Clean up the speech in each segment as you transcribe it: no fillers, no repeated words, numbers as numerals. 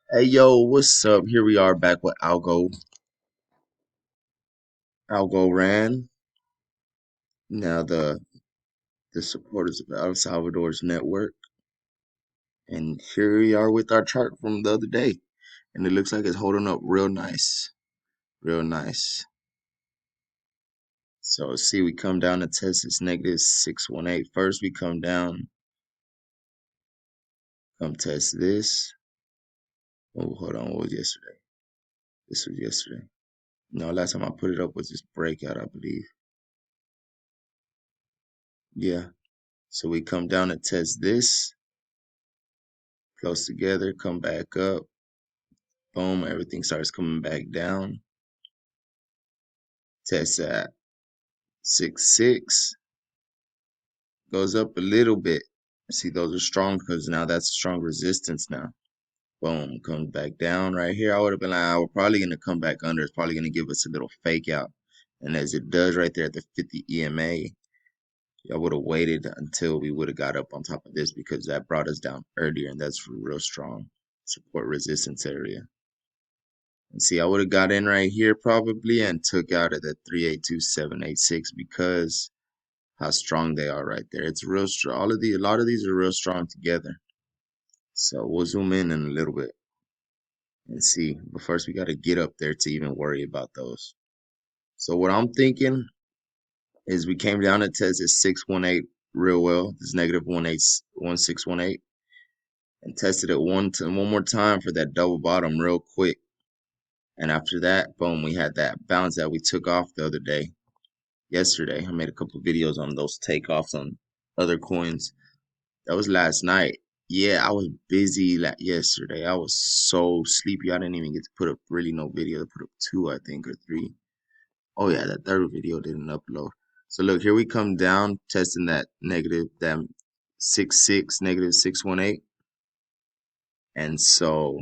Hey yo, what's up? Here we are back with Algorand. Now the supporters of El Salvador's network. And here we are with our chart from the other day. And it looks like it's holding up real nice. Real nice. So see, we come down to test this negative 618. First we come down, come test this. Oh, hold on, what was yesterday? This was yesterday. No, last time I put it up was this breakout, I believe. Yeah. So we come down to test this, close together, come back up. Boom, everything starts coming back down. Test at 6.6, goes up a little bit. See, those are strong because now that's a strong resistance now. Boom, comes back down right here. I would have been like, we're probably going to come back under. It's probably going to give us a little fake out. And as it does right there at the 50 EMA, I would have waited until we would have got up on top of this because that brought us down earlier, and that's real strong support resistance area. And see, I would have got in right here probably and took out at the 382.786 because how strong they are right there. It's real strong. A lot of these are real strong together. So we'll zoom in a little bit and see. But first, we got to get up there to even worry about those. So what I'm thinking is we came down to test this 618 real well. This negative 1618, and tested it one more time for that double bottom real quick. And after that, boom, we had that bounce that we took off the other day. Yesterday, I made a couple videos on those takeoffs on other coins. That was last night. Yeah, I was busy yesterday. I was so sleepy. I didn't even get to put up really no video. I put up two, I think, or three. Oh yeah, that third video didn't upload. So look, here we come down, testing that negative, that 6.6, negative 618. And so,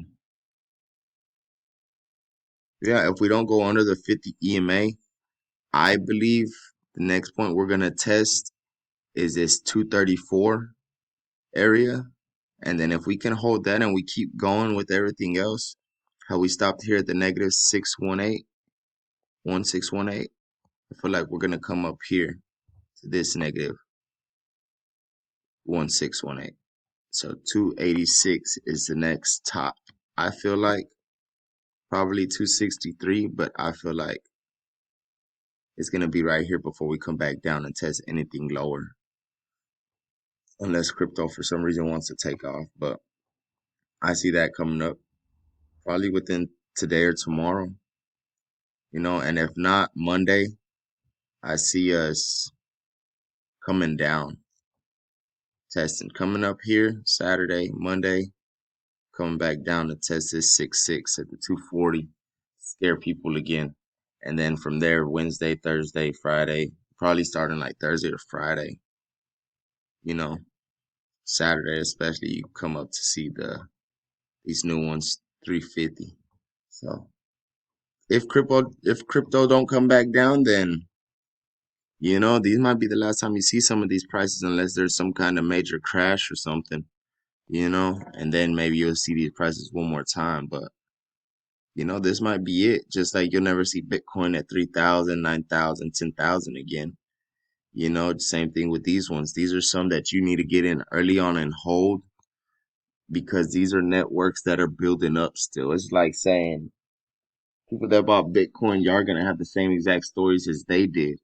yeah, if we don't go under the 50 EMA, I believe the next point we're gonna test is this 234 area. And then if we can hold that and we keep going with everything else, how we stopped here at the negative 618, 1618, I feel like we're gonna come up here to this negative 1618. So 286 is the next top. I feel like probably 263, but I feel like it's gonna be right here before we come back down and test anything lower. Unless crypto for some reason wants to take off. But I see that coming up probably within today or tomorrow. And if not Monday, I see us coming down, testing, coming up here Saturday, Monday, coming back down to test this 6.6 at the 240, scare people again. And then from there, Wednesday, Thursday, Friday, probably starting like Thursday or Friday, you know, Saturday especially, you come up to see these new ones, 350. So if crypto don't come back down, then these might be the last time you see some of these prices unless there's some kind of major crash or something, and then maybe you'll see these prices one more time. But, this might be it. Just like you'll never see Bitcoin at 3,000, 9,000, 10,000 again. Same thing with these ones. These are some that you need to get in early on and hold because these are networks that are building up still. It's like saying people that bought Bitcoin, y'all are going to have the same exact stories as they did.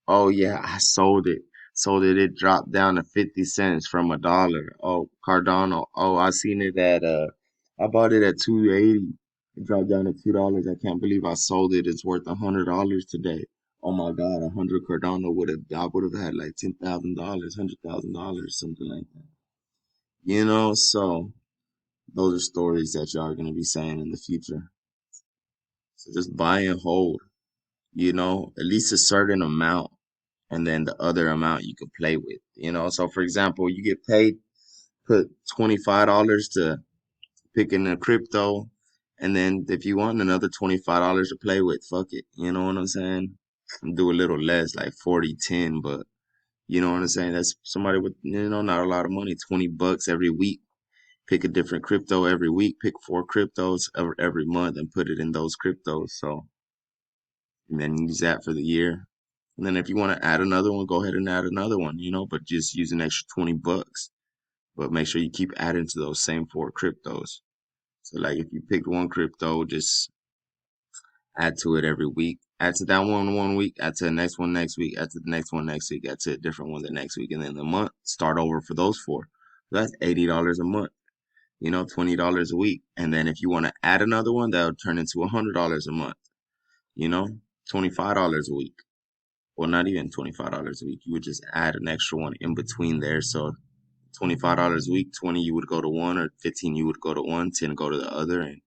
Oh yeah, I sold it. Sold it. It dropped down to 50 cents from $1. Oh, Cardano. Oh, I seen it at I bought it at 280. It dropped down to $2. I can't believe I sold it. It's worth $100 today. Oh my God, 100 Cardano I would have had like $10,000, $100,000, something like that. So those are stories that y'all are gonna be saying in the future. So just buy and hold, at least a certain amount, and then the other amount you can play with. So for example, you get paid, put $25 to pick in a crypto, and then if you want another $25 to play with, fuck it. You know what I'm saying? Do a little less, like 40, 10, but you know what I'm saying? That's somebody with, not a lot of money, $20 every week. pick a different crypto every week, pick 4 cryptos every month and put it in those cryptos. So, and then use that for the year. And then if you want to add another one, go ahead and add another one, but just use an extra 20 bucks. But make sure you keep adding to those same 4 cryptos. So like if you picked one crypto, just add to it every week. Add to that one week, add to the next one next week, add to the next one next week, add to a different one the next week, and then the month start over for those 4. So that's $80 a month, $20 a week. And then if you want to add another one, that'll turn into $100 a month, you know, $25 a week. Well, not even $25 a week. You would just add an extra one in between there. So $25 a week, 20 you would go to one, or 15 you would go to one, 10 go to the other, and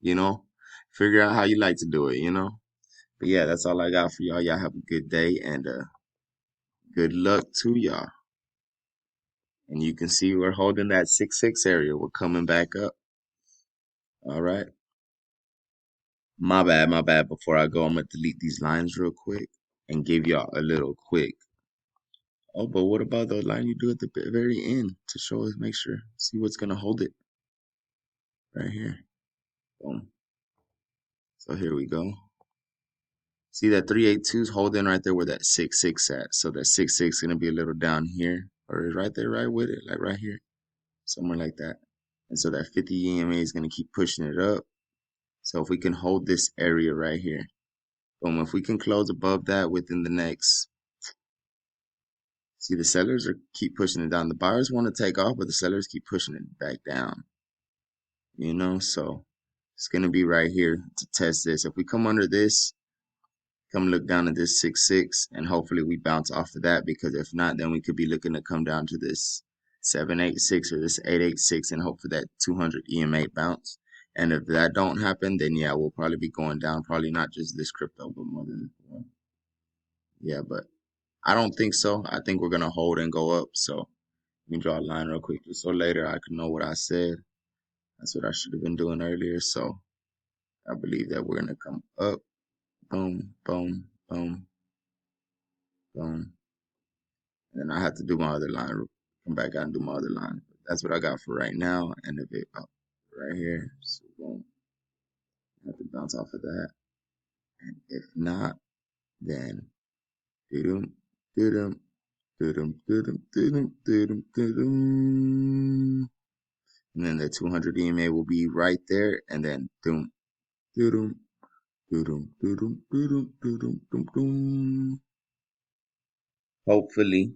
you know, figure out how you like to do it. But yeah, that's all I got for y'all. Y'all have a good day and good luck to y'all. And you can see we're holding that 6-6 area. We're coming back up. All right. My bad, my bad. Before I go, I'm gonna delete these lines real quick and give y'all a little quick. Oh, but what about the line you do at the very end to show us, make sure, see what's gonna hold it right here. Boom. So here we go. See that 382's holding right there where that 6-6 at. So that 6-6 is gonna be a little down here, or right there, right with it, like right here, somewhere like that. And so that 50 EMA is gonna keep pushing it up. So if we can hold this area right here, boom, if we can close above that within the next, see the sellers are keep pushing it down. The buyers want to take off, but the sellers keep pushing it back down. So it's gonna be right here to test this. If we come under this, come look down at this 6-6, and hopefully we bounce off of that, because if not, then we could be looking to come down to this 786 or this 886 and hope for that 200 EMA bounce. And if that don't happen, then yeah, we'll probably be going down, probably not just this crypto, but more than one. Yeah, but I don't think so. I think we're gonna hold and go up. So let me draw a line real quick just so later I can know what I said. That's what I should have been doing earlier. So I believe that we're gonna come up. Boom, boom, boom, boom. And then I have to do my other line, come back out and do my other line. That's what I got for right now. And if it up right here, so boom, I have to bounce off of that. And if not, then do-dum, do-dum, do-dum, do-dum, do-dum, do-dum, do-dum. And then the 200 EMA will be right there. And then doom, do-dum, do-dum, do-dum, do-dum, do-dum, do-dum. Hopefully.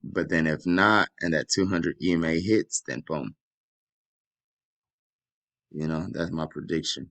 But then if not, and that 200 EMA hits, then boom. That's my prediction.